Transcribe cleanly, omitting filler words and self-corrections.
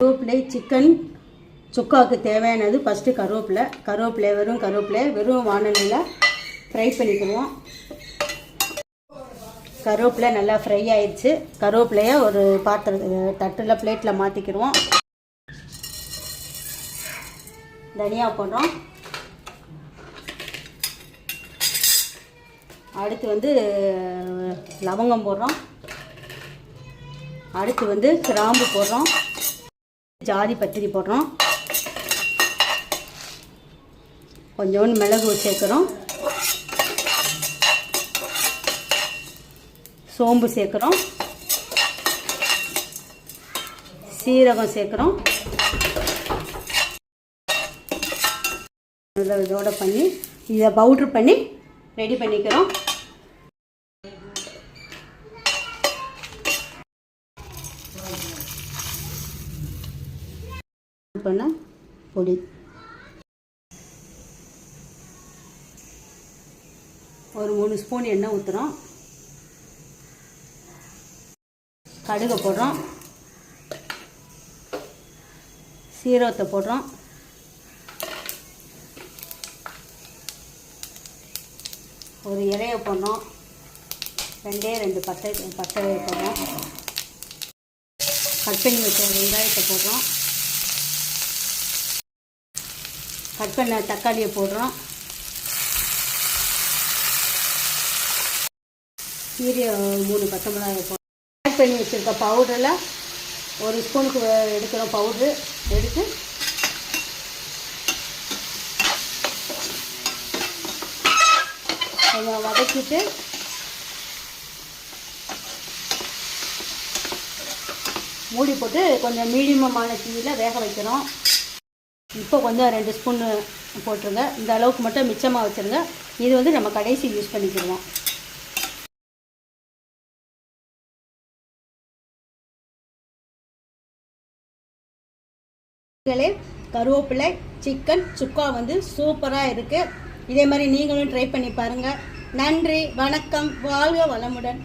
கருவேப்பிலை சிக்கன் சுக்காவுக்கு தேவையானது ஃபஸ்ட்டு கருவேப்பிலை வெறும் வானலியில் ஃப்ரை பண்ணிக்குவோம். கருவேப்பிலை நல்லா ஃப்ரை ஆயிடுச்சு. கருவேப்பிலையை ஒரு தட்டில் பிளேட்டில் மாற்றிக்கிடுவோம். தனியா போடுறோம். அடுத்து லவங்கம் போடுறோம். அடுத்து கிராம்பு போடுறோம். ஜாதி பத்திரி போடுறோம். கொஞ்சோண்டு மிளகு சேர்க்குறோம். சோம்பு சேர்க்குறோம். சீரகம் சேர்க்குறோம். இதோட பண்ணி இதை பவுட்ரு பண்ணி ரெடி பண்ணிக்கிறோம். பண்ண பொடி ஒரு 3 ஸ்பூன் எண்ணெய் ஊற்றுறோம். கடுகு போடுறோம். சீரகத்தை போடுறோம். ஒரு இலையை போடுறோம். 2 பட்டை போடுறோம். கட் பண்ணி வச்ச வெங்காயத்தை போடுறோம். கட் பண்ண தக்காளியை போடுறோம். கீரை 3 பச்சை மிளகாயை போடுறோம். ஆட் பண்ணி வச்சுருக்க பவுடரில் 1 ஸ்பூனுக்கு எடுக்கிறோம். பவுட்ரு எடுத்து கொஞ்சம் வதக்கிட்டு மூடி போட்டு கொஞ்சம் மீடியமான தீயில் வேக வைக்கிறோம். இப்போ கொஞ்சம் 2 ஸ்பூன் போட்டுருங்க. இந்த அளவுக்கு மட்டும் மிச்சமாக வச்சுருங்க. இது நம்ம கடைசி யூஸ் பண்ணிக்கிடுவோம். கருவேப்பிலை சிக்கன் சுக்கா சூப்பராக இருக்குது. இதே மாதிரி நீங்களும் ட்ரை பண்ணி பாருங்கள். நன்றி, வணக்கம், வாழ்க வளமுடன்.